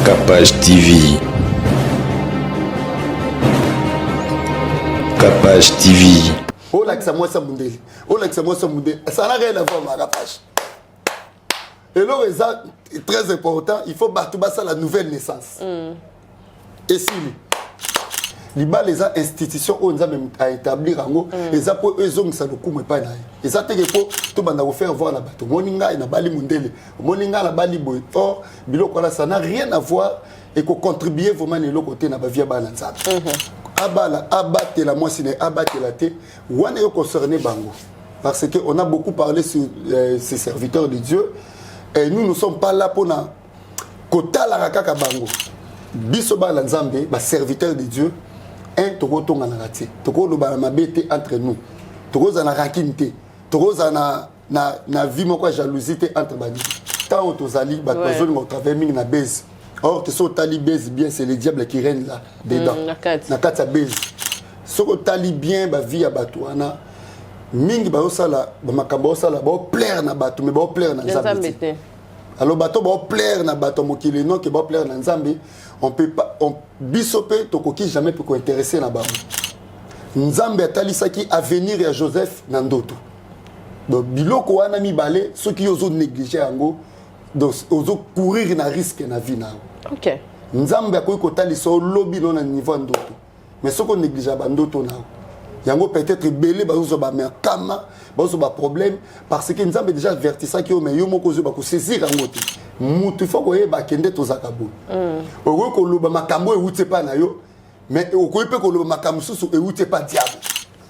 Capage TV. Capage TV. Oh là que ça moi ça mundeli. Oh là que ça moi ça mundeli. Ça n'a rien à voir ma Capage. Et là c'est très important, il faut battre ça la nouvelle naissance. Et si les institutions ont à établir en haut, les apôts eux ont ça le coup mais pas là. Et ça t'es pour tout banda faire voir la bateau. Moninga na bali mundeli. Moninga la bali boy. Or biloko là ça n'a rien à voir et qu'on contribue vraiment le côté na ba via balanza. Abala abattre la moi c'est abattre la té. On est concerné bango parce que on a beaucoup parlé sur ces serviteurs de Dieu et nous ne sommes pas là pour na kota la kaka bango. Biso balanzambe ba serviteurs de Dieu. Un toko tonga na rati toko lo ba mabete entre nous toko za na rakinte toko za na vie moko jalousie entre bandi tant tozali ba tozoli au travers ming na base or que so tali base bien c'est le diable qui règne là dedans na kata base soko tali bien ba vie ya batuana mingi ba osala ba makambo osala ba plaire na batu mais ba plaire na nzambe alors bato ba plaire na bato mokili non que ba plaire na nzambe on peut pas on bisope tokoki jamais peut intéresser na ba nzambe atalisaki avenir ya Joseph na ndoto donc biloko wana mibale ceux qui ozo négliger yango donc ozo courir na risque na vie na OK nzambe akoki kotalisa lobby non na niveau ndoto mais ce qu'on néglige ba ndoto na yango peut-être belé bazo ba mais kama bazo ba problème parce que nzambe déjà avertissa ki o mais yo moko zo ba ko saisir yango te mutu faut ko yeba kende to zakabo o ko loba makambo e wuté pa na yo mais o ko pe ko loba makambo susu e wuté pa diable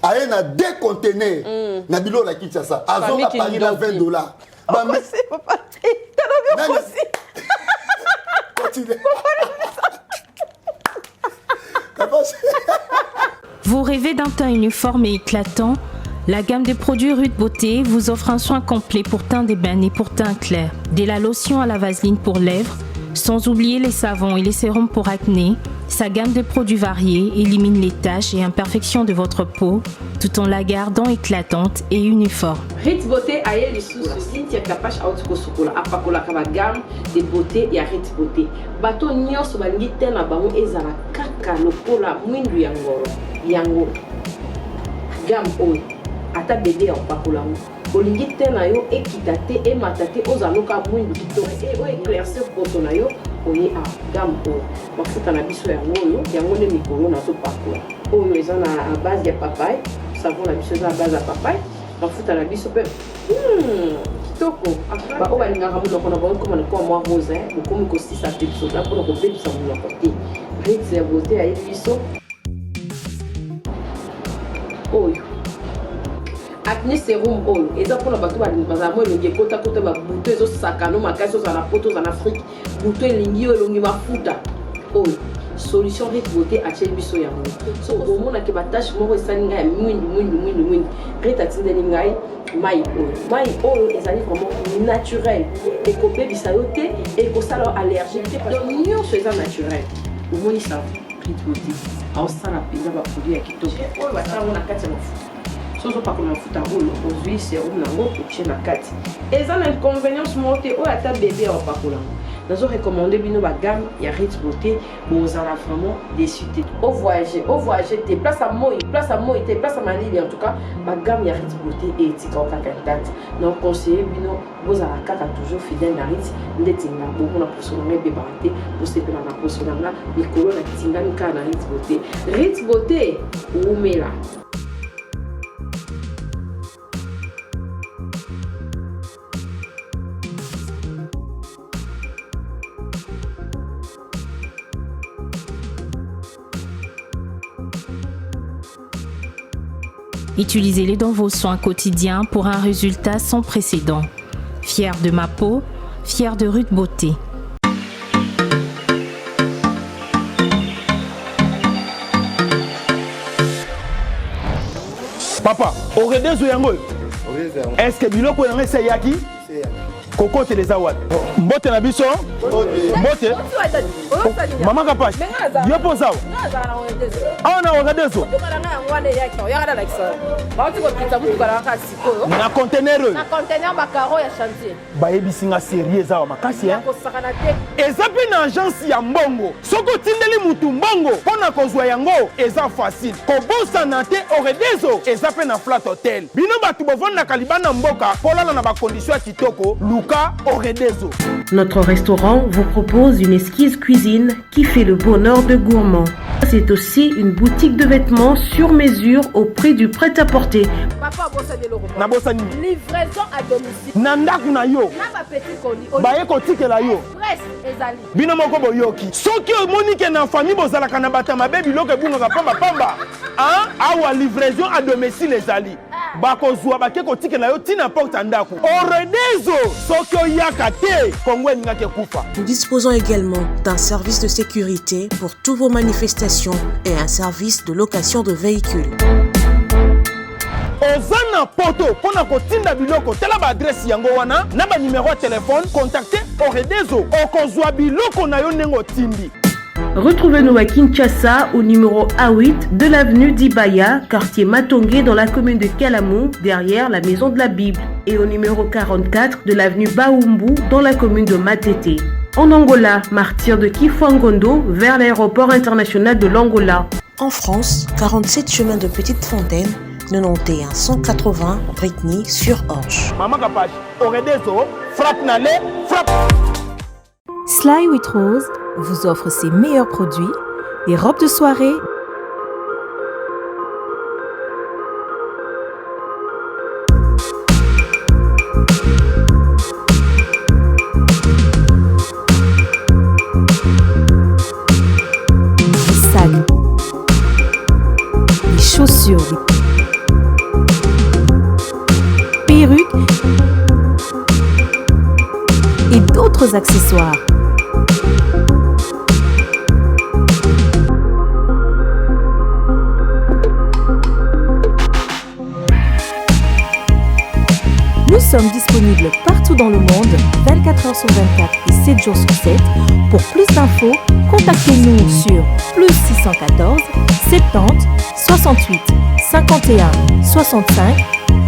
aye na 2 conteneurs na bilo la Kinshasa azo na Paris na $20 ba mais c'est pas t'as aussi continue. Vous rêvez d'un teint uniforme et éclatant? La gamme de produits Rude Beauté vous offre un soin complet pour teint d'ébène et pour teint clair. De la lotion à la vaseline pour lèvres, sans oublier les savons et les sérums pour acné, sa gamme de produits variés élimine les taches et imperfections de votre peau, tout en la gardant éclatante et uniforme. Rude Beauté a eu les sous Cynthia Capage out kosukola apakola kaba gamme de beauté ya Rude Beauté. Bato nyonso balingi te na bango ezala kaka lokola mwindu ya ngoro. Yango gamme oyo ata bébé apakola ngo. Olingi te na yo ekita te e matate ozaloka mwindu kitoko e o éclaircir poto na yo oye a gamme oyo. Mafuta na biso yango ne mikolo na so pakola. Oyo eza na base ya papaye, savon na biso eza na base ya papaye. Mafuta na biso pe kitoko ba o balingaka monoko na bango komana kwa mwa rose bokomi kosisa pe biso da mpona kobebisa monoko te. Rude ya beauté ayebi biso oyo acné sérum oyo eza mpona bato bazala mo elongi ekota ba buto ezosakano makasi ozala poto ozala afrique buto elingi yo elongi mafuta oyo solution Rude Beauté acheli biso yango so omonaki batache moko esali ngai ya mwindu Rude atindeli ngai mai oyo ezali vraiment naturel ekobebisa yo te ekosala allergique te donc nyonso eza naturel omoni sa Rude Beauté aosala mpenza baproduit ya kitoko oyo basalango na kati ya mafuta sozo pakola mafuta oyo ozwi serum nango otie na kati eza na inconvénience moko te oyo ata bébé aopakola ngo nazo recommander bino ba gamme ya Rude Beauté bozala vraiment déçu te au voyager te place à moi te place à Malili en tout cas ba gamme ya Rude Beauté et etika okaka date donc conseiller bino bozala kaka toujours fidèle na Rude ndetinga beaucoup na posona ngebe barate bosepela na posona mikolo na tingani ka na Rude Beauté umela. Utilisez-les dans vos soins quotidiens pour un résultat sans précédent. Fier de ma peau, fier de Rude Beauté. Papa, au redes yango. Est-ce que biloko yango c'est yaki? Cocotte les awad. Mbote na biso. Mbote. Maman Kapash. Yo posawa. Ah na wagadezo. Na conteneur. Na conteneur bakaro ya chantier. Ba ebisinga sérieux zawa makasi hein. Ezape na agence ya mbongo. Soko tindeli mutu mbongo pona kozwa yango eza facile. Kobosa na te oredezo ezape na flat hotel. Bino batu bovanda kalibana mboka polala na ba condition ya kitoko luka oredezo. Notre restaurant vous propose une exquise cuisine qui fait le bonheur de gourmands. C'est aussi une boutique de vêtements sur mesure au prix du prêt-à-porter. Papa bossa de l'euro. Na bossa ni. Livraison à domicile. Na ndaku na yo. Na ba petit colis. Ba ye ko tikela yo. Presse ezali. Bino moko boyoki. Soki omonike na famille bozalaka na bata mabe biloko ebungaka pamba pamba. Hein? Awa livraison à domicile ezali. Bakozwa bake ko tikela yo tina porte ndaku. Oredezo soki oyaka te Kongo ngake kufa. Nous disposons également d'un service de sécurité pour toutes vos manifestations et un service de location de véhicules. Ozana poto pona kotinda biloko tela ba adresse yango wana na ba numéro de téléphone contactez Oredezo okozwa biloko na yo nengo tindi. Retrouvez-nous à Kinshasa au numéro A8 de l'avenue d'Ibaya, quartier Matongé dans la commune de Kalamou, derrière la maison de la Bible, et au numéro 44 de l'avenue Baoumbu dans la commune de Matete. En Angola, martyr de Kifuangondo vers l'aéroport international de l'Angola. En France, 47 chemin de Petite Fontaine, 91 180 Brittany-sur-Orge. Maman Kapash, Oredezo, frappe nale, frappe. Sly with Rose vous offre ses meilleurs produits, les robes de soirée, les sacs, les chaussures, les perruques et d'autres accessoires. Nous sommes disponibles partout dans le monde, 24 h sur 24 et 7 jours sur 7. Pour plus d'infos, contactez-nous sur +614 70 68 51 65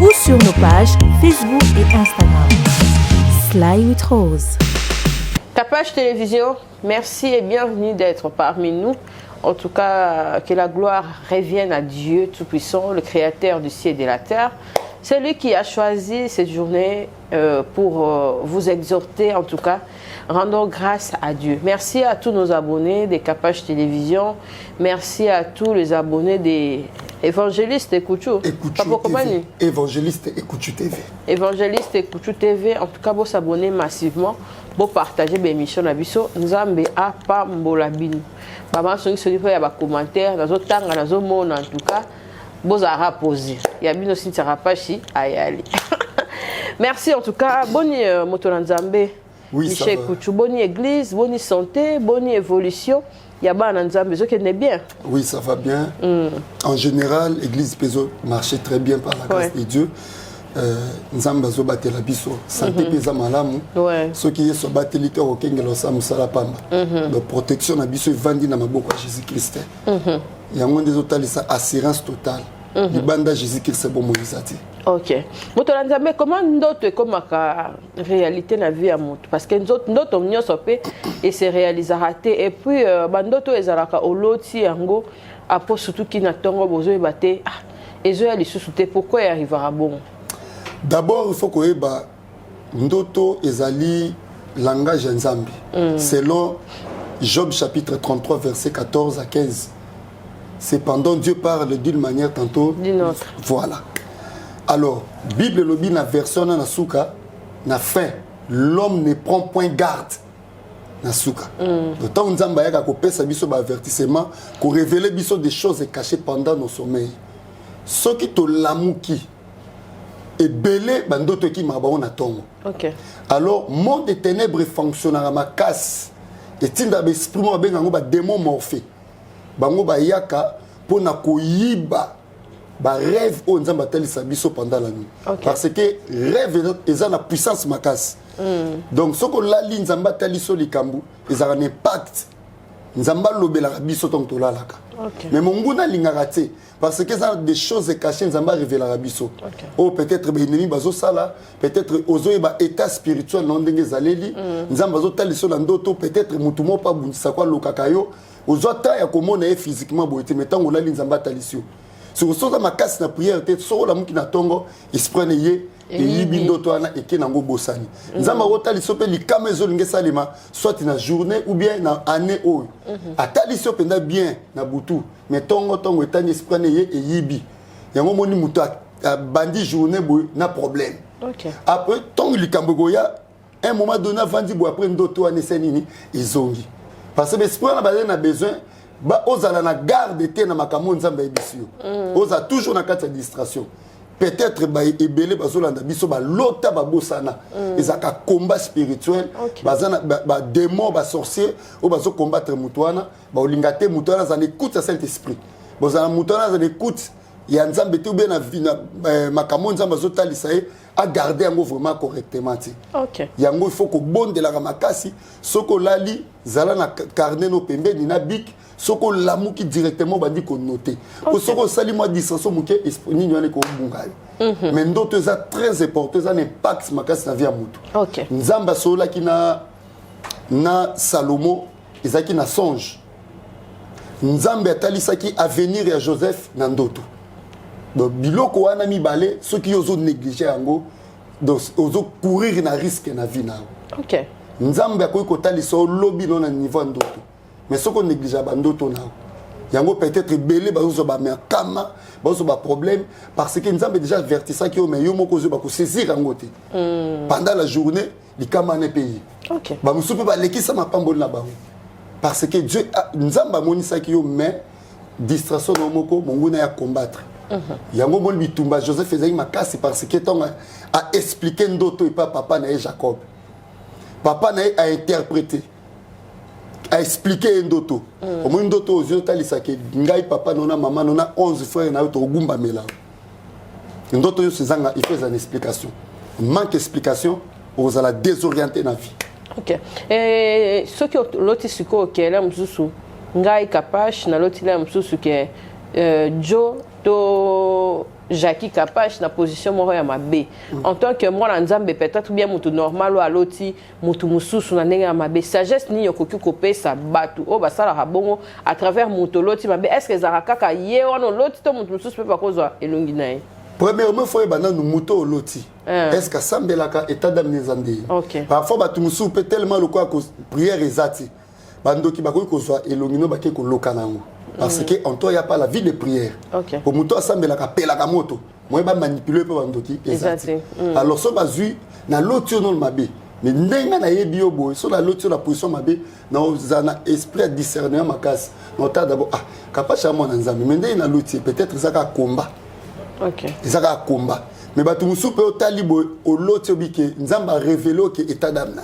ou sur nos pages Facebook et Instagram. Sly with Rose. Kapash Télévision, merci et bienvenue d'être parmi nous. En tout cas, que la gloire revienne à Dieu Tout-Puissant, le Créateur du ciel et de la terre. C'est lui qui a choisi cette journée pour vous exhorter, en tout cas, rendons grâce à Dieu. Merci à tous nos abonnés des Kapash Télévision. Merci à tous les abonnés des Évangélistes Ekouchou. Évangéliste Ekouchou TV. Évangéliste Ekouchou TV. En tout cas, vous s'abonnez massivement. Vous partagez l'émission Nabiso. Nous avons à Pambolabine. Maman, ceux qui ont des commentaires, dans autres temps, dans autres mots, en tout cas. Bozara posé. Il y a bien aussi une Sarapachi. Aïe, aïe. Merci en tout cas. Bonne Motolanzambe. Oui, Michel Kouchou. Bonne église, bonne santé, bonne évolution. Il y a bien Nzambe. Ce qui est bien. Oui, ça va bien. En général, l'église Pézo marchait très bien par la grâce de Dieu. Nzambe zo batela biso santé peza malamu ceux qui so batelite au kengelo samusala pamba de protection na biso vandi na maboko ya Jésus Christ yango ndezo talisa assurance totale libanda Jésus Christ bon monisati. OK. Motolanzambe, comment ndoto komaka réalité na vie ya moto parce que ndoto nyoso pe et se réalisera et puis bandoto ezalaka oloti yango apo surtout ki na tongo bozo ebate ezo ya lisusu te pourquoi y arrivera bon. D'abord, il faut que Ndoto ezali langage nzambi. Selon Job chapitre 33 verset 14 à 15. Cependant, Dieu parle d'une manière tantôt d'une autre. Voilà. Alors, Bible lobi na version na suka na fin. L'homme ne prend point garde na suka. D'autant nzamba yaka ko pesa biso ba avertissement ko révéler biso des choses cachées pendant nos sommeils. Ce qui to lamuki et belé bandoto qui m'a na tongo. OK. Alors monde des ténèbres fonctionnera ma casse et tinda be esprit mo benga ngo ba démon morphé. Bango ba yaka pona koyiba ba rêve o nzamba talisa biso pendant la nuit. Okay. Parce que rêve eza na puissance makasi. Donc ce qu'on l'a li nzamba taliso likambu ils ont un impact nzamba lobela biso tong tolalaka. Mais mon nguna lingaka te parce que ça des choses cachées nzamba révéler la biso. Oh peut-être ba ennemi bazo sala, peut-être ozo ba état spirituel non ndenge zaleli, nzamba bazo taliso na ndoto peut-être mutumo pa bundisa kwa lokaka yo, ozo ta ya komona e physiquement boité mais tango la nzamba talisio. Sur ça ma casse na prière tête sur la muki na tongo, il se prenait yé et yibindo to ana eke nango bosani. Nzamba taliso pe likama ezo linge salima soit na journée ou bien na année o. Ataliso penda bien na butu. Mais tongo etani esprane ye et yibi. Yango moni mutu a bandi journée boy na problème. Après tongo likambo goya un moment donné vandi bo après ndoto ane senini izongi. Parce que l'esprit na besoin ba ozala na garde te na makambo nzamba ebisio. Oza toujours na kati ya distraction. Peut-être ba ebele bazolanda biso ba lota ba bosana. Ezaka combat spirituel, bazana ba démon ba sorcier ou bazo combattre mutuana, ba olingate mutuana za écoute à Saint-Esprit. Bozana mutuana za écoute ya nzambe te bien na vina makambo nzamba zotalisa ye a garder yango vraiment correctement ti. Yango il faut ko bonde la makasi soko lali zala na carnet no pembe ni na bic soko lamuki directement bandi ko noter. Ko soko sali moi distraction muke ni nyane ko bungayo. Mais ndoto za très important za impact makasi na vie ya mutu. Nzamba sola ki na Salomo ezaki na songe. Nzambe atalisa ki avenir ya Joseph na ndoto. Donc biloko wana mibale ceux qui ozo négliger yango donc ozo courir na risque na vie na. Nzambe akoyi kotalisa lobby non na niveau ndoto. Mais ce qu'on néglige ba ndoto na. Yango peut-être belé bazo ba mais kama bazo ba problème parce que nzambe déjà avertissa ki o mais yo moko zo ba ko saisir yango te. Pendant la journée, li kama na pays. Ba musupe ba lekisa mapambo na ba. Parce que Dieu nzamba monisa ki yo mais distraction no moko monguna ya combattre. Yango mon bitumba Joseph faisait ma casse parce que ton a expliqué ndoto et pas papa na Jacob. Papa na a interprété, a expliqué ndoto. Au moins ndoto aux yeux talisa que ngai papa nona maman nona 11 frères na to gumba mela. Ndoto yo sezanga il fait une explication. Manque d'explication aux à la désorienter na vie. Et ce que l'autre siko que là msusu ngai kapash na l'autre là msusu que Joe to Jackie Kapash na position moro ya mabe en tant que moi nzambe peut-être bien mutu normal ou aloti mutu mususu na ndenge ya mabe sagesse ni yokoki kopesa batu o basala rabongo à travers mutu loti mabe est-ce que zarakaka ye wana loti to mutu mususu pe bakozwa elongi nae premièrement faut bana nu mutu loti est-ce que sambelaka état d'âme nzambe parfois batu mususu peut tellement le quoi prière ezati bandoki bakoki kozwa elongi no bakeki koloka nango. Parce que en toi il y a pas la vie de prière. Pour muto assemble la kapela ka moto. Moi ba manipuler pe bandoki exact. Alors so bazui na lotio non mabe. Mais ndenga na yebi obo so la lotio la position mabe na zana esprit de discernement makasi. Nota d'abord kapacha mona nzambe. Mais ndenga na lotio peut-être ça ka combat. Ça ka combat. Mais batu musu pe otalibo o lotio bike nzamba révéler que état d'âme na.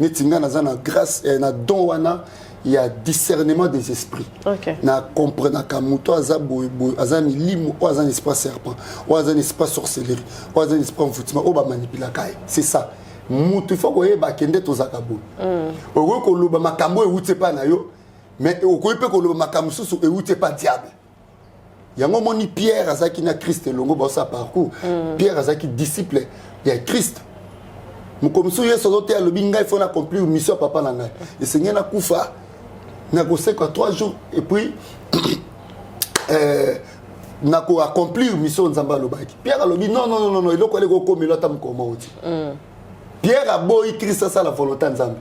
Netinga na zana grâce na don wana il y a discernement des esprits. Na comprendre que muto azami limo ou azan espace serpent ou azan espace sorcellerie ou azan espace envoûtement ou ba manipuler kai. C'est ça. Muto faut ko yeba kende to zakabo. O ko loba makambo e wuté pa na yo mais o ko pe ko loba makambo susu e wuté pa diable. Yango moni Pierre azaki na Christ longo ba sa parcours. Pierre azaki disciple il y a Christ. Mukomsu yeso zote ya lobi ngai faut accomplir mission papa na ngai. Et Seigneur na kufa na ko 3 jours et puis na ko accomplir mission nzamba lobaki. Pierre alobi non il ko le ko komelo tam koma oti. Pierre a boy Christ ça la volonté nzambe.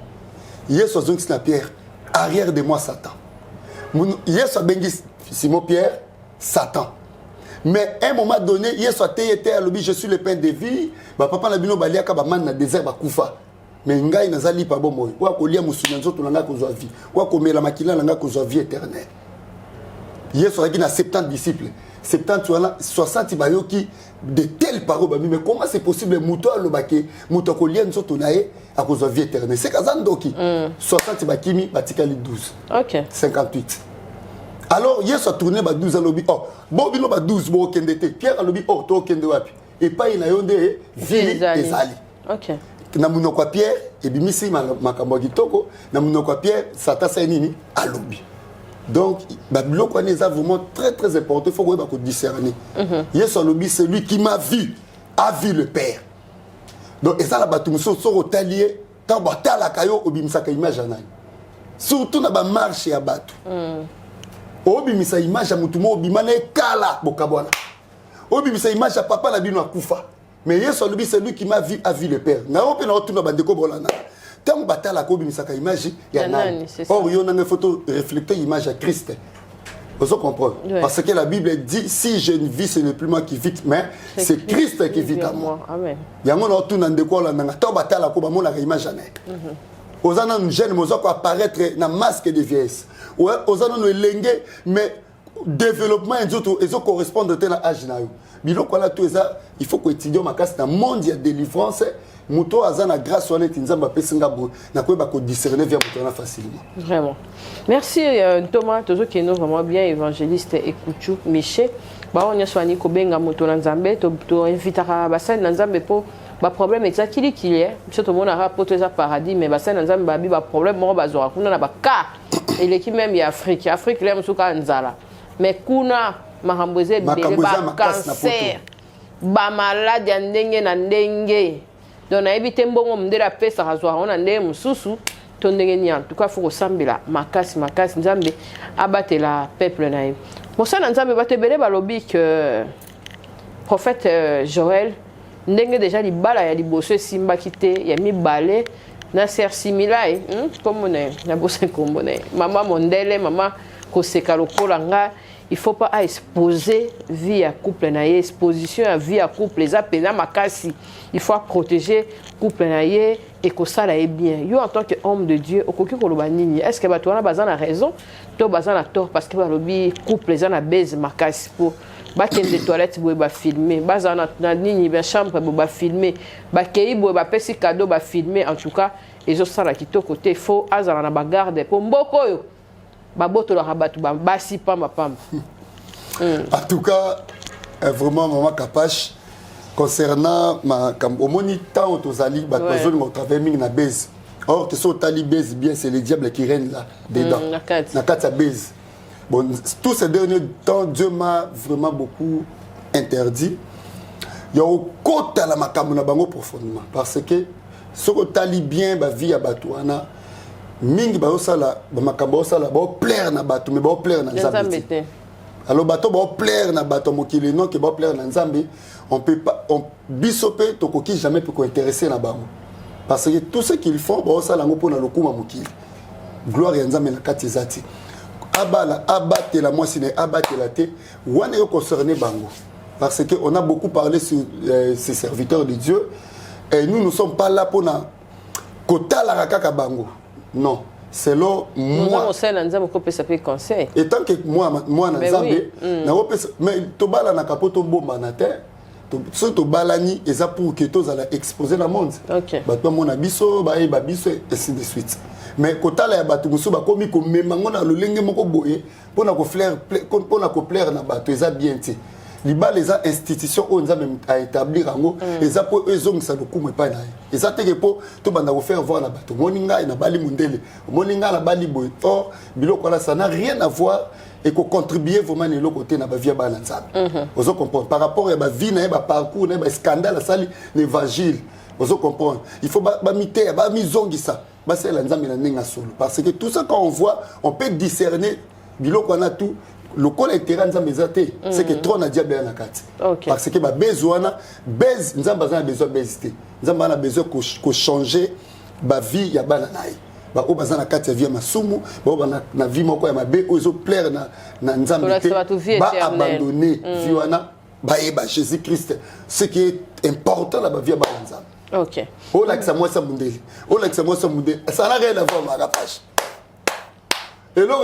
Yeso zonki na Pierre arrière de moi Satan. Yeso bengi Simon Pierre Satan. Mais à un moment donné, Yesu a été à l'objet, je suis le pain de vie. Papa na bino baliaka ba man na désert ba kufa. Mais ngai nazali pa bon moy. Wa kolia musunya nzoto nanga kozwa vie. Wa komela makila nanga kozwa vie éternelle. Yesu a dit na 70 disciples. 70 60 bayoki de telles paroles mais comment c'est possible muto alobake muto kolia nzoto nae a kozwa vie éternelle. C'est kazandoki. 60 bakimi batikali 12. 58. Alors, hier, ça tourné 12 à l'objet. Oh, bon, il y a 12 Pierre à l'objet. Oh, tu as wapi. Et pas il y a vie ezali. na munoko Pierre et bimisi makambo kitoko na munoko Pierre Satan sa nini alobi. Donc Babylone connaît ça vraiment très très important, il faut qu'on discerner. Yesu alobi celui qui m'a vu a vu le Père. Donc et ça la batumuso so rotalier quand batala kayo obimisaka image na. Surtout na ba marche ya batu. Obimisa image ya mutumo obimana kala bokabwana. Obimisa image ya papa na bino akufa. Mais Yesu alobi celui qui m'a vu a vu le Père. Na ope na otuna bandeko bolana. Tant batala ko bimisaka image ya nani. Or yo na une photo refléter image ya Christ. Vous comprenez? Parce que la Bible dit si je ne vis ce n'est plus moi qui vis mais c'est Christ qui vit en moi. Amen. Yango na otuna ndeko la nanga tant batala ko ba mona image ya nani. Ozana nous jeune mozo ko apparaître na masque de vieillesse. Ouais, ozana nous lengue mais développement et ça correspond à âge na yo. Biloko la tout ça, il faut que étudier makas na monde de délivrance, muto azana grâce on est nzamba pesinga bo na ko ba ko discerner via muto facilement. Vraiment. Merci Thomas, toujours qui est vraiment bien évangéliste et Kouchou Miché. Ba on y soigné ko benga muto na nzambe to invitera bassin na nzambe po ba problème exactement qu'il y a. Surtout mon rapporté ça paradis mais bassin na nzambe ba bi ba problème mo ba zo kuna na ba ka. Et l'équipe même y Afrique là musuka nzala. Mais kuna mahamboze bele ba cancer ba malade ya ndenge na ndenge donc na ebite mbongo mndela pesa razwa ona ndenge mususu to ndenge ni en tout cas faut resembler makasi nzambe abatela peuple na ye mosana nzambe batebele balobi que prophète Joël ndenge déjà libala ya liboso simba kite ya mibale na ser simila comme on est na bosse kombo na mama mondele mama koseka lokola nga. Il ne faut pas exposer vie à couple, exposition à vie à couple, les appels à makasi. Il faut protéger couple et que ça est bien. Yo en tant qu'homme de Dieu, est-ce que tu as besoin de raison, tu as besoin de tort parce que le couple les a baise makasi pour battre des toilettes pour filmer, bazana na nini ba chambre pour filmer, ba kei pour ba pesi cadeau ba filmer en tout cas les autres ça là qui to côté faut azala na bagarde pour mboko yo. En tout cas, vraiment, maman Kapache, concernant ma moni tant aux alliés, au travers de la base. Or, que ce tali base, bien, c'est le diable qui règne là, dedans. Na kata base. Bon, tous ces derniers temps, Dieu m'a vraiment beaucoup interdit. Il y a au côté la makamuna bango profondément. Parce que ce que tali bien, ba vie à Batouana, mingi ba osala ba makambo osala ba plaire na bato mais ba plaire na nzambe. Alors bato ba plaire na bato mokili non que ba plaire na nzambe, on peut pas on bisope to koki jamais peut intéresser na bango. Parce que tout ce qu'ils font ba osala ngo pona lokuma mokili. Gloire ya nzambe na kati zati. Abala abate la moi sine abate la te wana yo concerné bango. Parce que on a beaucoup parlé sur ces serviteurs de Dieu et nous ne sommes pas là pour na kotala rakaka bango. Non, c'est là moi. Et tant que moi Nzambe, mais tobala na kapoto bomba na terre, so tobalani eza pour que tous ala exposer le monde. Bato mona biso ba e ba biso et ainsi de suite. Mais kotala ya bato musu ba komi ko memango na lolenge moko boye pona ko plaire na bato eza bien ti. Liba les institutions où nous avons à établir en haut et ça pour eux ont ça le coup mais pas là et ça te pour tout banda vous faire voir la bateau moninga et na bali mundele moninga la bali boy or biloko là ça n'a rien à voir et qu'on contribuer vraiment le côté na ba via balanza vous comprenez par rapport à ba vie na ba parcours na ba scandale ça l'évangile vous comprenez il faut ba miter ba mizongi ça ba c'est la nzambe na ninga solo parce que tout ça quand on voit on peut discerner biloko na tout le col intérêt nzambe zate c'est que trop na diable na kati parce que ba besoin base nzambe a besoin bezité nzambe a besoin ko changer ba vie ya bana naï ba o bazana kati ya vie masumu ba na vie moko ya mabe ozo plaire na nzambe te ba abandonner vie wana ba eba Jésus Christ ce qui est important la ba vie ya bana nzambe. OK. O la que moi ça mundeli ça n'a rien à voir ma rapage. Et là,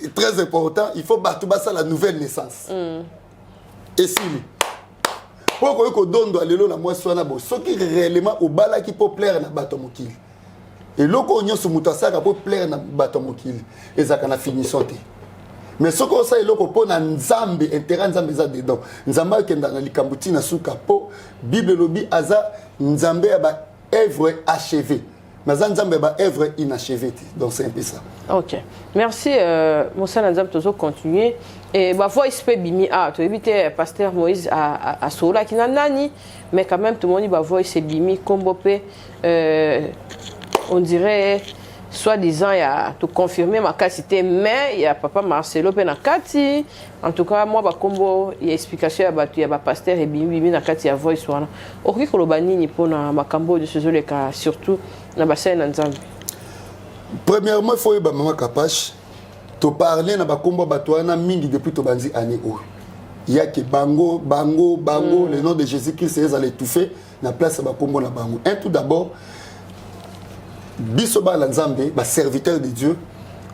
c'est très important, il faut battre la nouvelle naissance. Et si, pourquoi on donne la moisson na bo, ce qui réellement au bala qui peut plaire na batomokil. Et là, on y sur mutasaka peut plaire na batomokil. Et ça kana fini sauter. Mais ce qu'on sait, là, on na nzambe, intérêt nzambe za dedans. Nzamba kenda na likambuti na suka po, Bible lobi aza nzambe aba œuvre achevée. Mais Nzambe ba œuvre inachevée. Donc c'est un peu ça. Ok. Merci Moussa Nzambe toujours continuer et bah voice peut bimi tu éviter pasteur Moïse à Sola qui n'a nani mais quand même tout le monde bah voice c'est bimi kombopé on dirait soi-disant il y a tout confirmé ma capacité mais il y a papa Marcelo Penakati en tout cas moi bah combo il y a explication il y a pasteur et bimi na kati ya voice wana oki kolobani ni pona makambo de ce cas surtout na bassin Nzambe. Premièrement, il faut que maman Kapache te parler na bakomba batouana mingi depuis to banzi année où il y a que bango le nom de Jésus-Christ ils allaient étouffer na place bakombo na bango. Un tout d'abord biso ba Nzambe ba serviteur de Dieu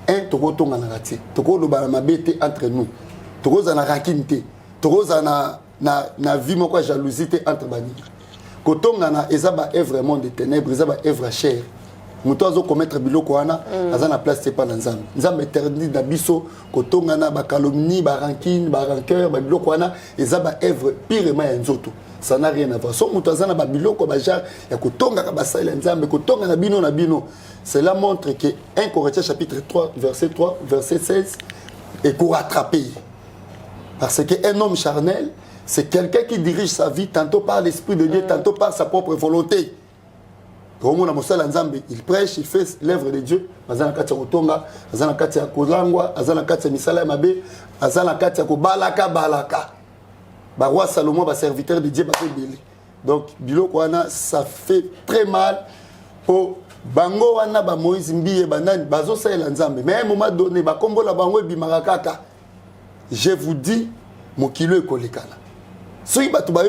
un toko tonga na raté toko lo ba mabete entre nous toko za na rakinte toko za na vie moko jalousie entre bani kotonga na ezaba œuvre monde de ténèbres ezaba œuvre chair. Muto azo commettre biloko wana aza na place c'est pas Nzambe. Nzambe interdit na biso kotonga na ba calomnie, ba rancune, ba rancœur, ba biloko wana ezaba œuvre pirement ya nzoto. Ça n'a rien à voir. So muto aza na ba biloko ba genre ya kotonga ka basala Nzambe kotonga na bino. Cela montre que 1 Corinthiens chapitre 3 verset 3 verset 16 est pour rattraper. Parce que un homme charnel, c'est quelqu'un qui dirige sa vie tantôt par l'esprit de Dieu, tantôt par sa propre volonté. Il prêche, il fait l'œuvre de Dieu. Azana katia kotonga, azana katia kolangwa, azana katia misala mabe, azana katia ko balaka. Ba roi Salomon, ba serviteur de Dieu, ba beli. Donc biloko wana ça fait très mal pour bango wana ba Moïse mbiye banani bazo sala Nzambe. Mais à un moment donné ba kombo la bango bimaka kaka. Je vous dis mon kilo ekolekana. Soki batu ba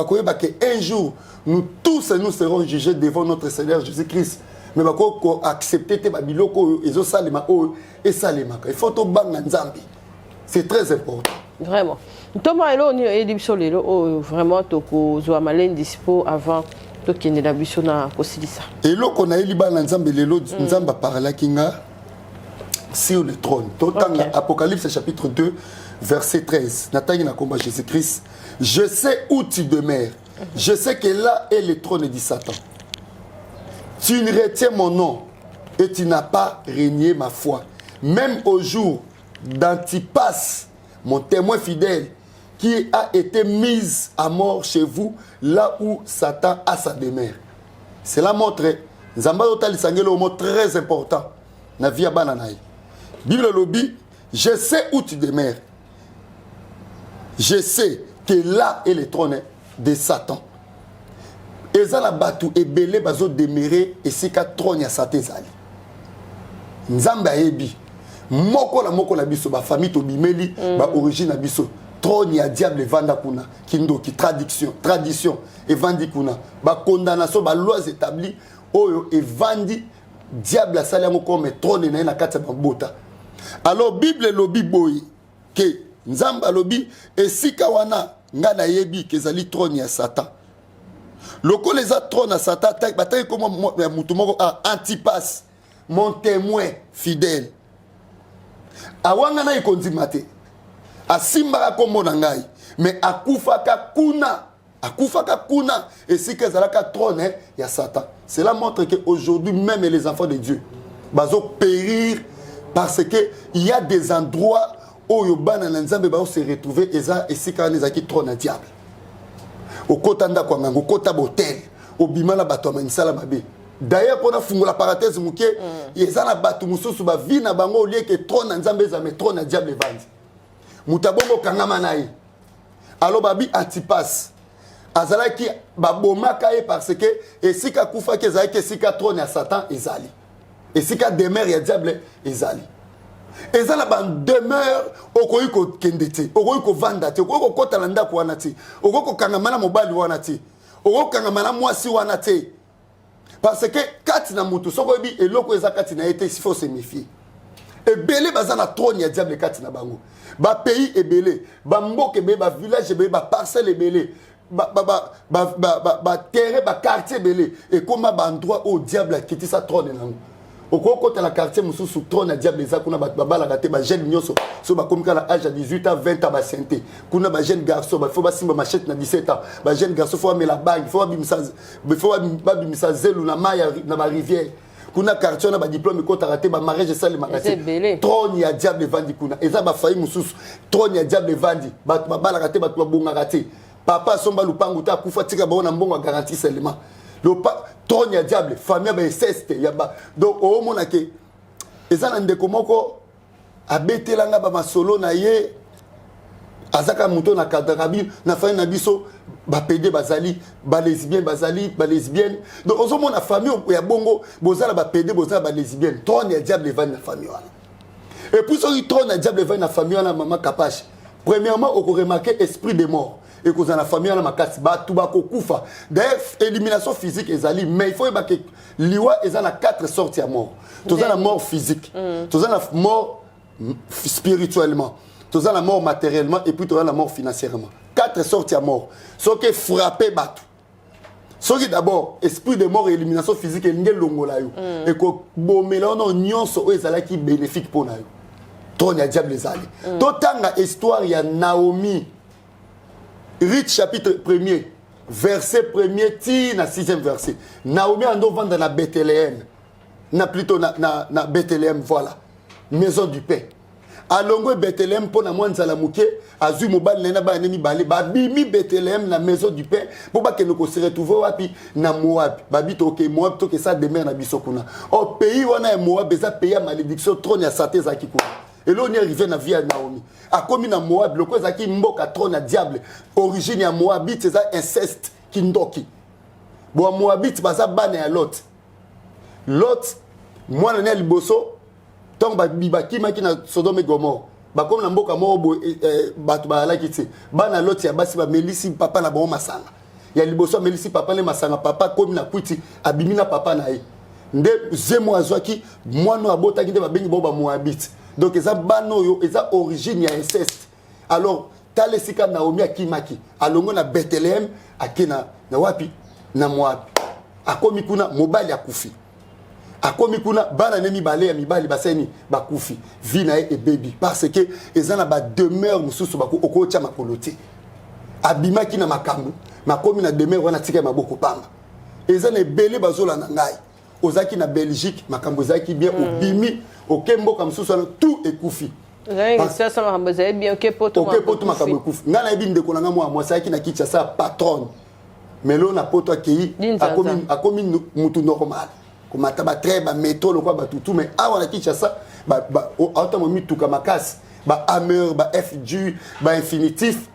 koyeba que un jour nous tous nous serons jugés devant notre Seigneur Jésus-Christ. Mais bako accepter te babiloko ezo salema o et salema. Il faut to banga Nzambe. C'est très important. Vraiment. Thomas elo ni edibiso lelo vraiment to ko zo amalen dispo avant to kende la biso na kosilisa. Elo kona eliba na Nzambe lelo Nzamba parla kinga sur le trône. Totanga Apocalypse chapitre 2 verset 13. Nathalie na combat Jésus-Christ. Je sais où tu demeures. Je sais que là est le trône de Satan. Tu ne retiens mon nom et tu n'as pas régné ma foi. Même au jour d'Antipas, mon témoin fidèle, qui a été mis à mort chez vous, là où Satan a sa demeure. Cela montre, Nzamba Otali Sangelo, un mot très important. Na via bananaï. Bible lobi, je sais où tu demeures. Je sais que là est le trône de Satan. Et ça la batu et belé bazo demeurer et c'est qu'à trône ya Satan zali. Nzamba ebi. Moko la biso ba famille to bimeli ba origine biso. Trône ya diable vanda kuna kindo ki tradition et vandi kuna ba condamnation ba lois établies oyo et vandi diable asali yango comme trône na kati ba bota. Alors Bible lobi boy que Nzamba lobi et sika wana nga na yebi kezali trône ya Satan. Loko les a trône à Satan bataille comme mutu moko Antipas mon témoin fidèle. Awanga na ikondimate. Asimba kombo na ngai mais akufaka kuna et sika zalaka trône ya Satan. Cela montre que aujourd'hui même les enfants de Dieu bazo périr parce que il y a des endroits où Yobana Nzambe va se retrouver et si quand les qui trône à diable. Au kotanda kwa ngango kota botel au bimala bato manisala mabe. D'ailleurs pour na fungula parenthèse muke ezana bato mususu ba vie na bango lié que trône Nzambe za me trône à diable vandi. Mutabongo kangama nayi. Alors babi Antipas azalaki babomaka e parce que et si ka kufa ke zaki si ka trône à Satan ezali. Et si ka demeure ya diable ezali. Et ça la demeure au koiko kendete au koiko vandate au koiko kotalanda ko wanati au koiko kangamana mobali wanati au koiko kangamana mwasi wanati parce que kati na mutu soko bi eloko eza kati na été il faut se méfier et belé bazana trône ya diable kati na bango ba pays et belé ba mboke be ba village be ba parcelle belé ba terrain ba quartier belé et comment ba endroit au diable a quitté sa trône nango okokota la quartier mususu trône ya diable eza kuna babalaka te bajeune nyonso so bakomika na âge ya 18 ans 20 ans basente kuna bajeune garçon bafo basimba machette na 17 ans bajeune garçon fo bamela bangi fo babimisa zelu na mai na barivière kuna quartier na badiplôme ekotaka te bamariage esalemaka te trône ya diable evandi kuna eza bafai mususu trône ya diable evandi bato babalaka te bato babongaka te papa asomba lupangu te akufa tika bao na mbongo garantie seulement trône ya diable famille ba inceste ya ba donc au mona ke ezana ndeko moko abetelanga ba masolo na ye azaka muto na kadarabi na famille na biso ba pede bazali ba lesbienne donc ozo mona famille ya bongo bozala ba pede bozala ba lesbienne trône ya diable va na famille wana et puis ce trône ya diable va na famille wana maman Kapache premièrement on remarquer esprit de mort et que la famille na makasi ba tubako kufa d'ailleurs élimination physique ezali mais il faut que liwa ezana 4 sortes ya mort tozana mort physique tozana mort spirituellement tozana mort matériellement et puis tozana mort financièrement 4 sortes ya mort ce qui frapper batu ce qui d'abord esprit de mort et élimination physique et longola yo et que bomela on nyonso ezala qui bénéfique pour na yo ton ya diable ezali to tanga histoire ya Naomi Ruth chapitre 1er, verset 1er, ti na 6e verset. Naomi ando vendre na Bethléem. Na plutôt na Bethléem, voilà. Maison du pain. Alongo Bethléem pour na mwanza la muke, azu mobile nena ba nemi balé, ba bimi Bethléem na maison du pain, pour ba ke no ko se retrouver wapi na Moab. Ba bito ke Moab to ke ça demeure na bisokuna. Au pays wana ya Moab, eza pays ya malédiction trône ya Satan za kiko. Et là on est arrivé na vie à Naomi. A comme na Moab, le quoi zaki mboka trône à diable. Origine ya Moabite c'est ça inceste kindoki. Bon Moabite baza bane ya Lot. Lot moi na liboso tant ba bibaki maki na Sodome et Gomorrhe. Ba comme na mboka mo batu ba la kiti. Bana Lot ya basi ba melisi papa na bon masanga. Ya liboso melisi papa le masanga papa comme na kwiti abimi na papa na ye. Nde zemo azwaki mwana abota kinde ba bengi bo ba Moabite. Donc eza bano yo eza origine ya inceste. Alors talesika Naomi akimaki alongo na Bethléem akina na wapi na Moab. Akomi kuna mobali akufi. Akomi kuna bana nemi bale ya mibali baseni bakufi. Vina e baby parce que eza na ba demeure mususu bako okocha makolote. Abimaki na makambu. Makomi na demeure wana tika maboko pamba. Eza na ebele bazola na ngai. Ozaki na Belgique makambo zaki bien obimi okembo comme ça tout est koufi. Ça ça makambo zaki bien okepoto makambo koufi. Ngana ebi ndeko na moi saki na kicha sa patron. Melo na poto akei akomi mutu normal. Komata ba très ba métro lo kwa ba tutu mais awa na kicha sa ba autant mo mituka makasi ba hammer ba FG ba infinitif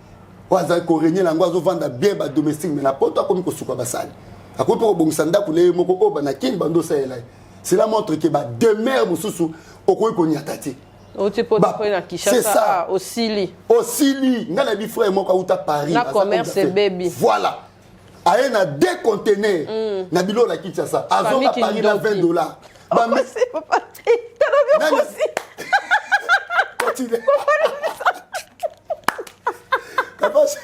waza ko régner la ngwazo vendre bien ba domestique mais na poto akomi ko suka basali. Akopo bongusanda kule moko oba na kin bando sa elai. Cela montre que ba demeure mususu okoyi ko nyatati. Otipo to na Kinshasa osili. Osili ngana bi frère moko uta Paris. Na commerce baby. Voilà. Aye na 2 conteneurs na bilo la Kinshasa. Azonga Paris na $20. Ba c'est papa. T'as bien aussi. Continue. Kapache.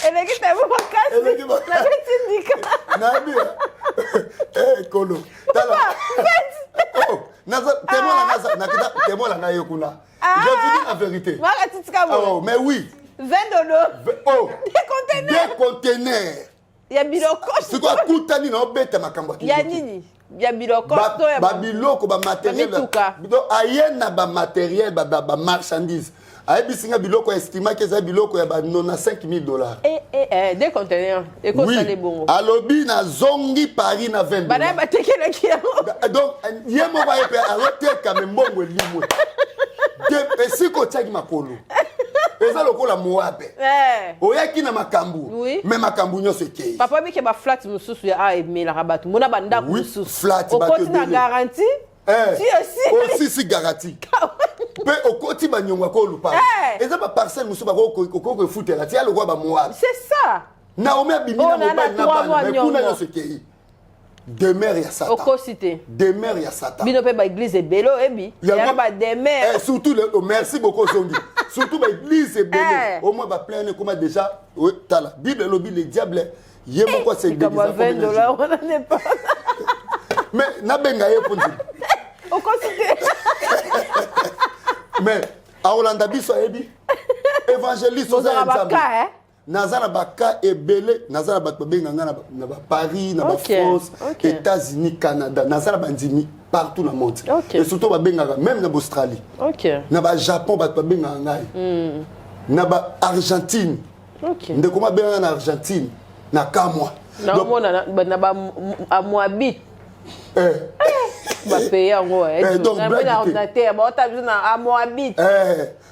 Elle est tellement casse. La syndicat. Nabi. Kolo. Tala. Oh, naza témoin la na yokuna. Je vous dis la vérité. Oh, mais oui. $20. Oh. Des conteneurs. Ya biloko. C'est quoi kutani na obeta makambo ki. Ya nini? Ya biloko to ya ba biloko ba matériel. Donc ayena ba matériel ba marchandise. Ayebisinga biloko estima que za biloko ya ba $95,000. Des conteneurs. Et quoi ça les bongo. Alobi na zongi Paris na $20. Bana ba tekela ki. Donc yemo ba yepe alote ka mbongo limwe. De pesiko tagi makolo. Eza lokola Moabe. Oyaki na makambu. Mais makambu nyonso ekei. Papa bike ba flat mususu ya emela rabatu. Mona banda mususu. Flat ba te na garantie. Si garantie. Pe okoti ba nyongwa ko lupa. Eza ba parcelle mususu ba ko futela. Ti aloko ba Moabe. C'est ça. Naomi abimina mobile na bana. Mais kuna nyonso ekei. Demeure ya Satan. Okosité. Demeure ya Satan. Bino pe ba église ebelo ebi. Ya ba demeure. Surtout merci beaucoup Zongi. Surtout ba église ebelo. Au moins ba plein comme déjà tala. Bible lobi le diable yemo quoi c'est $20 on n'en est pas. Mais nabenga ye pour dire. On considère. Mais à Hollande biso ebi évangéliste aux ensemble. Nazana baka ebele, nazana bato benga na Paris, na France, États-Unis, Canada, nazana bandimi partout dans le monde. Et surtout ba benga même en Australie. Na ba Japon bato benga ngai. Na ba Argentine. Ndeko ma benga na Argentine, na Kamwa. Na mona na ba Moabit. Donc,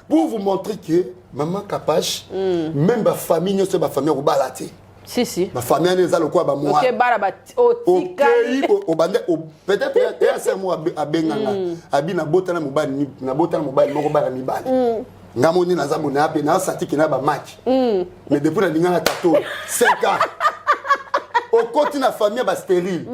pour vous montrer que maman Kapache, même ma famille, c'est ma famille au balaté. Si. Ma famille est là quoi, moi. Peut-être c'est moi à Benganga, à Bina Botana Mobile, na Botana Mobile, Morobala Mibal. Ngamoni na zamu na pe na sati ki na ba match. Mais depuis la ligne na tato 5 ans. Au côté na famille ba stérile.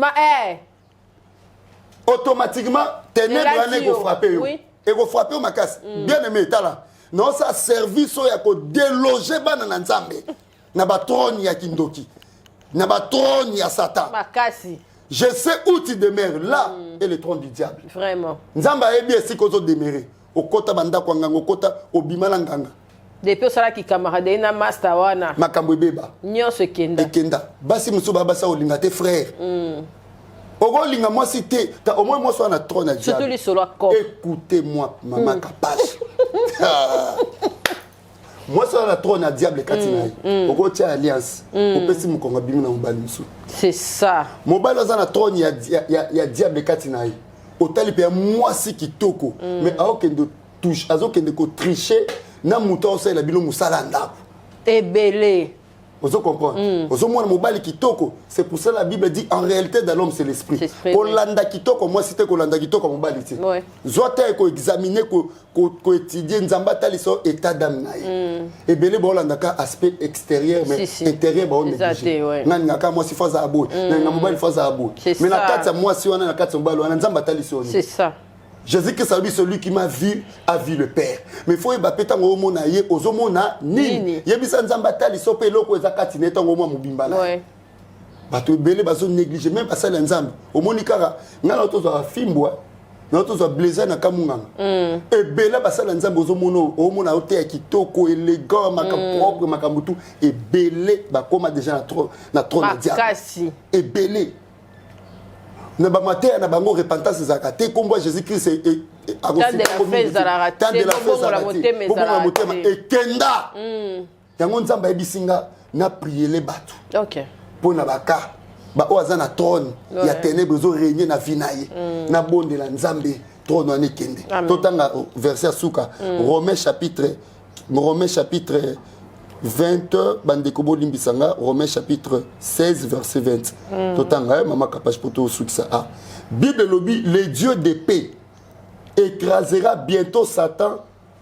Automatiquement, ténèbres ne go frapper. Et go frapper ma casse. Bien aimé tala. Non ça service ya ko déloger bana na nzambe. Na ba trône ya kindoki. Na ba trône ya Satan. Makasi. Je sais où tu demeures là et le trône du diable. Vraiment. Nzamba ebi esi ko zo demeurer. Okota banda kwa nganga okota obimala nganga. Depuis ça qui camarade na master wana. Makambo beba. Nyonso kenda. Ekenda. Basi musuba basa olinga te frère. Ogo linga moi cité, au moins moi soit na trône à diable. Surtout les solo cop. Écoutez-moi maman Kapache. Moi soit na trône à diable katina. Ogo tia alliance. Opesi mukonga bimi na mobali musu. C'est ça. Mobali za na trône ya diable katina. Otali pe moi si kitoko mais aokende touche azokende ko tricher na muto osa la bilo musala ndako ebele vous comprenez vous moi mobali kitoko c'est pour ça la Bible dit en réalité dans l'homme c'est l'esprit kolanda kitoko moi c'était kolanda kitoko mobali ti zota ko examiner ko étudier nzamba taliso état d'âme naï ebele bolanda ka aspect extérieur mais intérieur ba on négligé nanga ka moi si faza abo nanga mobali faza abo mais na kati moi si on na kati mobali wana nzamba taliso c'est ça. Jésus que celui qui m'a vu a vu le Père. Mais il faut y bapeta ngo mona ye ozomona nini. Yebisa nzamba tali sope loko ezakati neta ngo mwa mubimbala. Ouais. Bato belé bazo négliger même pas ça la nzamba. Omoni kara ngala tozo fimbwa. Na tozo blazer na kamunganga. Et belé ba ça la nzamba ozomona omona ote ya kitoko élégant makam propre makamutu et belé ba koma déjà na trône de diable. Makasi. Et belé na ba matin na bango repentance zakate kombo Jésus-Christ a reçu tant de la fête et kenda yango nzamba ebisinga na prier les bateaux. OK. Pour na baka ba oza na trône ya ténèbres zo régner na vinaye na bonde la nzambe trône ane kende. Totanga verset suka Romains chapitre 20 bandeko limbisanga Romains chapitre 16 verset 20 totanga mama Kapache pour tout ça Bible lobby le Dieu de paix écrasera bientôt Satan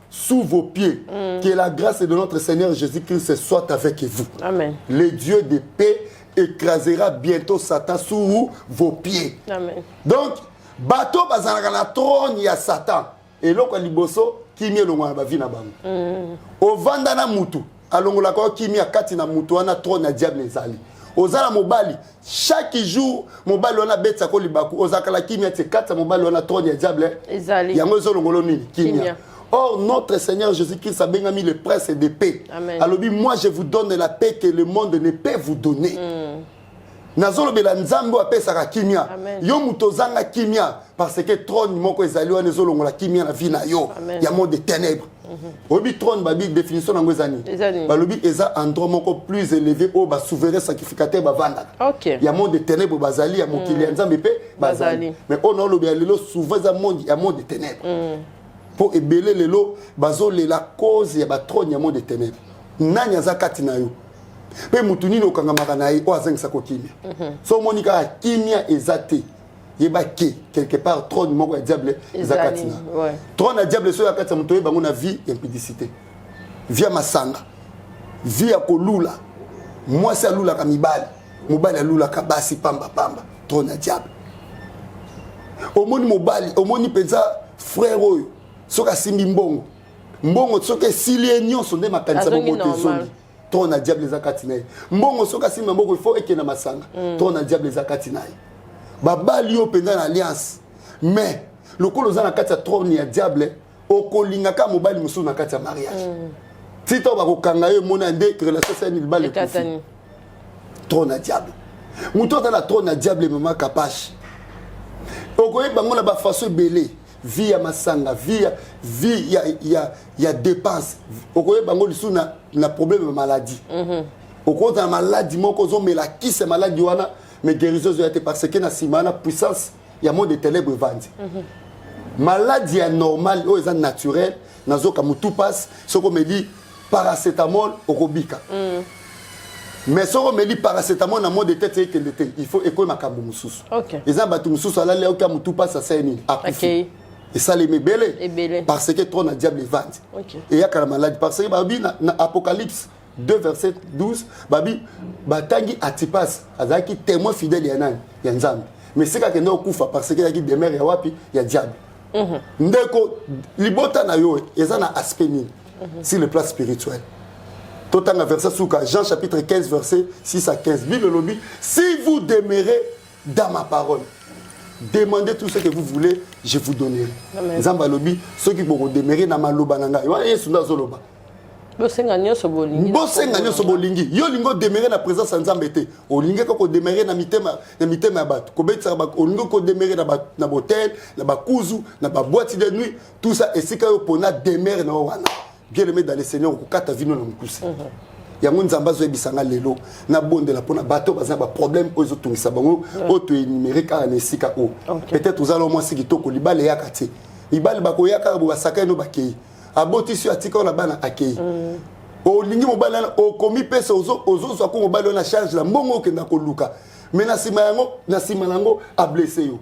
sous vos pieds que la grâce de notre Seigneur Jésus-Christ soit avec vous. Amen. Le Dieu de paix écrasera bientôt Satan sous vos pieds. Amen. Donc bateau bazana na trône ya Satan et loko liboso kimi longa ba vina bango o vanda na mutu alongola ko kimi akati na mutu wana trône ya diable ezali ozala mobali chaque jour mobali wana betsa ko libaku ozakala kimi ate kata mobali wana trône ya diable ezali yango ezolongolo nini kimi. Or notre Seigneur Jésus-Christ a bien mis le prince de paix. Alors moi je vous donne la paix que le monde ne peut vous donner. Nazolo bela nzambo apesaka kimia yo mutozanga kimia parce que trône moko ezali wana ezolongola kimia na vie na yo ya monde de ténèbres. Obi trône babi définition nango ezani balobi eza endroit moko plus élevé au ba souverain sacrificateur bavanda ya monde de ténèbres bazali ya mokili ya nzambe pe bazali mais on lobi lelo souvent za monde ya monde de ténèbres pour ebele lelo bazole la cause ya ba trône ya monde de ténèbres nanya zakati na yo pe mutu nini okangamaka na ye o azangisa ko kimia so monika kimia ezate yeba ke quelque part trône moko ya diable ezakati na trône ya diable so yakati mutu yeba ngona vie impudicité vie masanga vie ya kolula mwasi alula ka mobali alula ka basi pamba trône ya diable omoni mobali omoni penza frère oyo soka simbi mbongo soka silie nyonso nde makanisa bongo tezongi trône à diable zakati naye mbongo soka simba mboko il faut ekena masanga trône à diable zakati naye babali yo penza na alliance mais lokolo za na kati ya trône ya diable okolingaka mobali mususu na kati ya mariage ti to bakokanga yo mona nde relation sa ni libale Ekatani. trône ya diable muto ata na trône ya diable mama kapache okoyeba ngo na bafaso ebele vie ya masanga vie ya dépense okoyeba ngo lisu na problème ya maladie okoza na maladie moko ozomela kise maladie wana mais guérison ozoya te parce que na nsima na puissance ya monde de ténèbre evandi maladie ya normal oyo eza naturel nazoka mutu passe soko omeli paracétamol okobika mais soko omeli paracétamol na monde de tête ekende te il faut ekoye makambo mosusu eza bato mosusu alali oka mutu passe asali nini akufi esalemi ebele parce que trop na diable evandi eyaka na maladie parce que babi na apocalypse 2 verset 12 babi batangi Antipas azalaki témoin fidèle ya nani ya nzambe mais c'est kaka ndo kufa parce que yaki demeure ya wapi ya diable ndeko libota na yo eza na aspect nini sur le plan spirituel totanga verset suka Jean chapitre 15 verset 6 à 15 Bible lobi si vous demeurez dans ma parole demandez tout ce que vous voulez je vous donnerai nzamba lobi ceux qui vont demeurer na maloba na ngai wa yesu ndazoloba bosenga nyonso bolingi yo lingo demeurer na présence ya nzambe te olingi ko demeurer na mitema ya bato kobetisa ba olingo ko demeurer na hotel na bakuzu na ba boîte de nuit tout ça esika yo pona demeurer na wana bien aimé dans le Seigneur kokata vino na mkusi yango nzamba zo ebisanga lelo na bondela pona bato baza ba problème ozo tungisa bango oto numérique à nesika o peut-être uzalo mo sikitoko libale yakati libale bakoyaka bo basaka no bakei abotisi atika na bana akei olingi mobali na okomi pesa ozo ko mobali na charge la mbongo okenda koluka mais na sima yango a blessé yo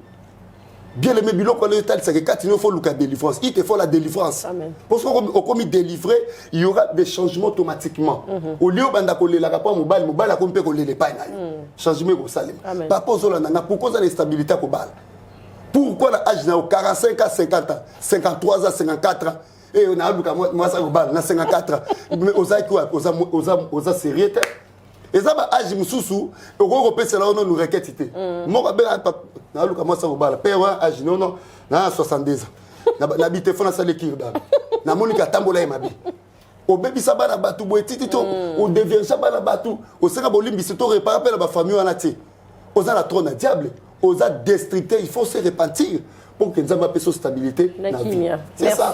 bien aimé biloko le tal c'est que quand il faut luka délivrance il te faut la délivrance parce qu'on okomi délivré il y aura des changements automatiquement au lieu banda ko lela ka pa mobali akompe ko lele pa na changement ko salima papa ozola na pourquoi la stabilité ko bala pourquoi la âge na 45 à 50 ans 53 à 54 ans et on a moi ça na 54 mais oza sérieux et ça ba âge mususu oko kopesa la ono nous requête té moko be na luka moi ça obala père âge non na 72 ans na bité fona sale kirda na monika tambola e mabe obebisa bana batu boetiti to o devient bana batu o seka bolimbi se to réparer la ba famille wana té oza la trône diable oza destructeur il faut se repentir pour que nous ayons une stabilité. Merci. Ça.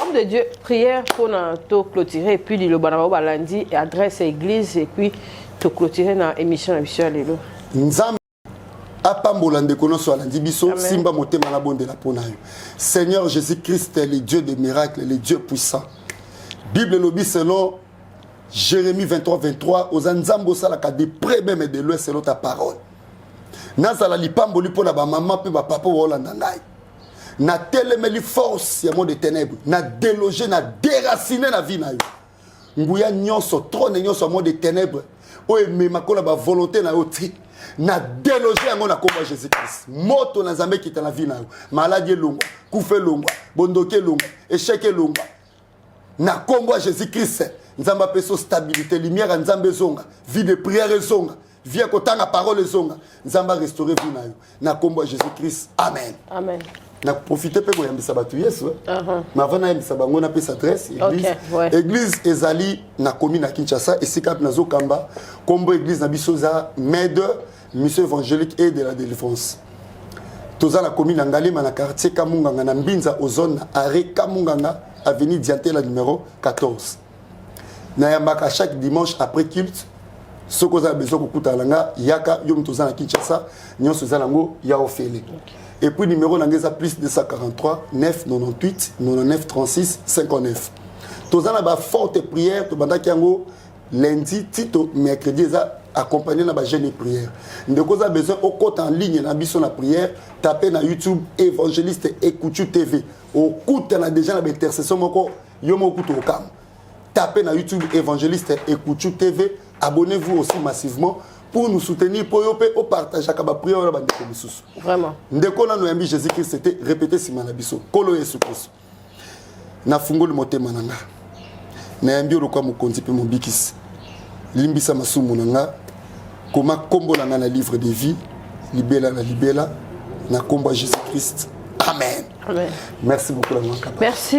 Homme de Dieu, prière pour nous clôturer et puis le banaba lundi et adresse à l'église et puis te clôturer dans l'émission Alléluia. Nzambe apambola ndekono so lundi biso simba motema na bonde la pona yo. Seigneur Jésus-Christ le Dieu des miracles, le Dieu puissant. Bible lobi selon Jérémie 23 aux nzambo salaka de près même de loin selon ta parole. Nazala lipamboli pour la maman pe ba papa wolanda ngai. Na telemeli force ya monde de ténèbres, na déloger, na déraciner la vie na yo. Nguya nyonso trône nyonso monde de ténèbres. O emema ko la ba volonté na yo ti. Na déloger yango na komba Jésus-Christ. Moto na Nzambe kita na vie na yo. Maladie longa, kufe longa, bondoke longa, échec longa. Na komba Jésus-Christ. Nzamba peso stabilité, lumière Nzambe zonga, vie de prière zonga. Via kotanga parole zonga. Nzamba restaurer vie na yo. Na komba Jésus-Christ. Amen. Amen. Na profiter pe ko yambisa batu yesu mais avant na yambisa bango na pesa adresse église église ezali na commune na Kinshasa esika na zokamba kombo église na bisoza Med mission évangélique et de la délivrance toza na commune na Ngalema na quartier Kamunganga na Mbinza au zone arrêt Kamunganga avenue Diantela numéro 14 na yambaka chaque dimanche après culte soko za besoin kokuta langa yaka yom toza na Kinshasa nyonso za lango ya ofele. Et puis numéro n'angeza plus 243 9 98 99 36 59. Tozana ba forte prière to banda kiango lundi tito mercredi za accompagné na ba jeune prière. Ndeko za besoin au compte en ligne na biso na prière, tapez na YouTube évangéliste Ekuchu TV. Au compte na déjà na intercession moko yomo kuto okam. Tapez na YouTube évangéliste Ekuchu TV, abonnez-vous aussi massivement. Pour nous soutenir, pour nous partager la prière. Vraiment. Ndeko na noyambi Jésus-Christ c'était répété si manabiso. Kolo Yesu Christ. Na fungo le motema nanga. Na yambi olokwa mokonzi pe mobikisi. Limbisa masumu nanga. Koma kombo nanga na livre de vie. libela na libela na komba Jésus-Christ. Amen. Amen. Merci beaucoup, merci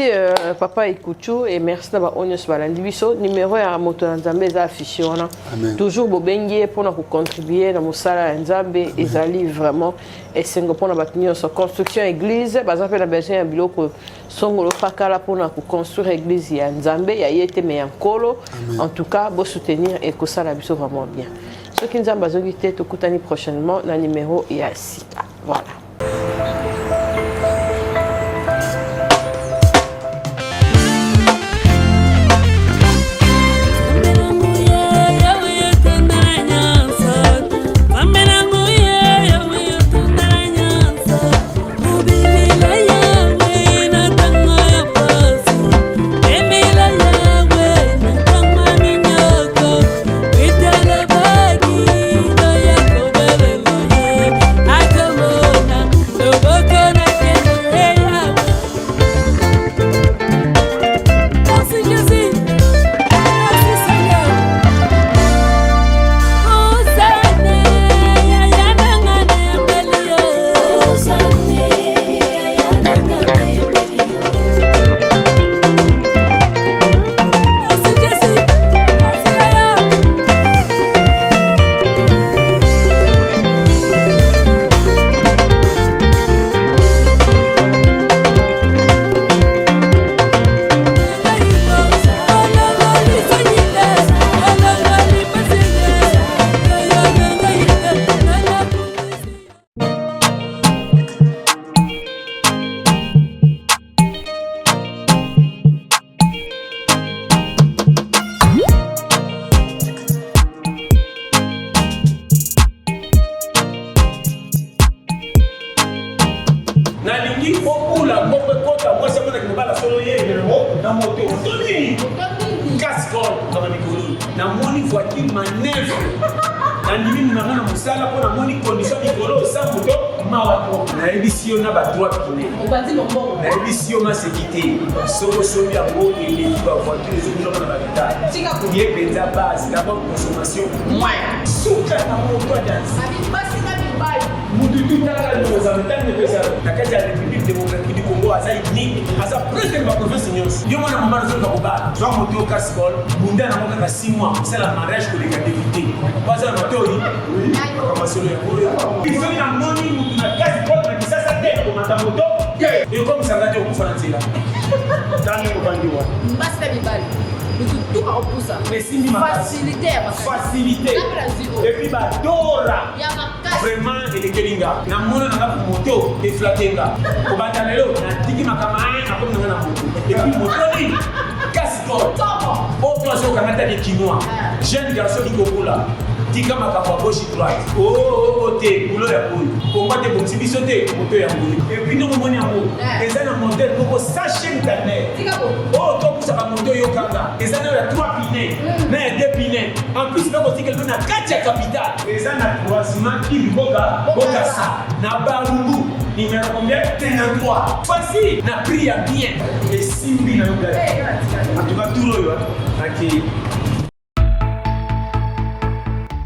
Papa Ikuchu et merci d'avoir Onyos Balandibiso. Numéro à moto Nzambe est affiché. Toujours Bobengi pour nous contribuer dans mon salaire Nzambe et Zali vraiment. Et c'est pour nous sur construction église. Par exemple, la besoin un bilo que Songolo Fakala pour nous construire église ya Nzambe. Il y a été mais en colo. En tout cas, pour soutenir et que ça la biso vraiment bien. Ceux qui nous ont besoin de tout coutani prochainement dans le numéro il y a 6. Voilà. C'est la mariage que les gars d'éviter. Pas un moto, oui. Il faut une harmonie, une casse-colle, mais ça tête comme un moto. Et comme ça va dire au français là. Dans le bandit. Master Bibal. Tout à repousser. Mais si facilité. Facilité. Et puis bah Dora. Vraiment il est kelinga. Na mono na moto et flatenga. Au bandalelo na tiki makamai na comme na moto. Et puis moto casse-colle. Oh, toi, c'est au Canada des Chinois. Jeune garçon qui est là. Tika makapa gauche droite. Oh, t'es boulot ya boulot. Combat de bon sibi sauter, moto ya boulot. Et puis nous moni amour. Les ans monter pour sachet d'année. Oh, toi pour ça moto yo kanga. Les ans ya 3 pinets, mais 2 pinets. En plus là aussi quelqu'un a 4 capitales. Les ans na croisement qui boga ça. Na barumbu. Numéro combien? 33. Voici, na prix à bien. Et simbi na yoga. En tout cas tout le OK.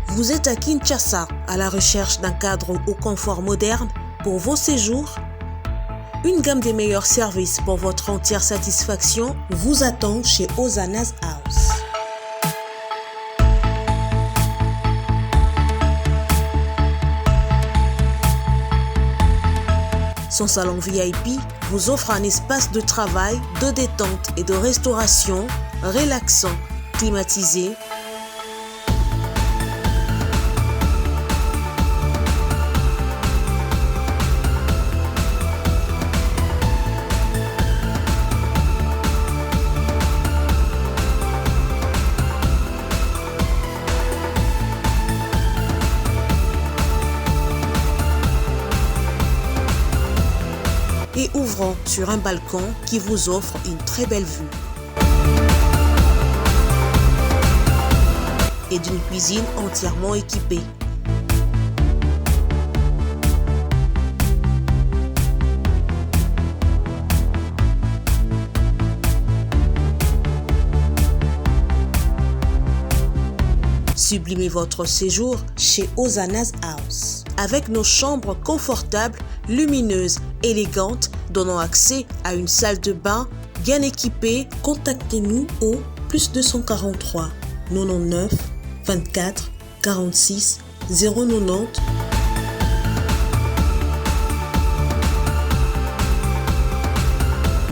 Vous êtes à Kinshasa, à la recherche d'un cadre au confort moderne pour vos séjours? Une gamme des meilleurs services pour votre entière satisfaction vous attend chez Hosanna's House. Son salon VIP vous offre un espace de travail, de détente et de restauration relaxant, climatisé, et ouvrant sur un balcon qui vous offre une très belle vue. Et d'une cuisine entièrement équipée. Sublimez votre séjour chez Hosanna's House. avec nos chambres confortables, lumineuses, élégantes, donnant accès à une salle de bain bien équipée. Contactez-nous au plus 243 99 24 46 090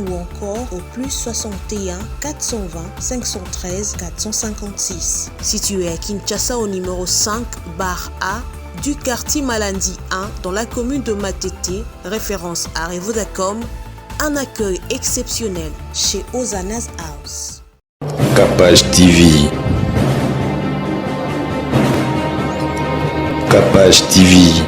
ou encore au plus 61 420 513 456. Situé à Kinshasa au numéro 5 bar A du quartier Malandi 1 dans la commune de Matete, référence à Revodacom, un accueil exceptionnel chez Ozanas House. Capage TV. Capage TV.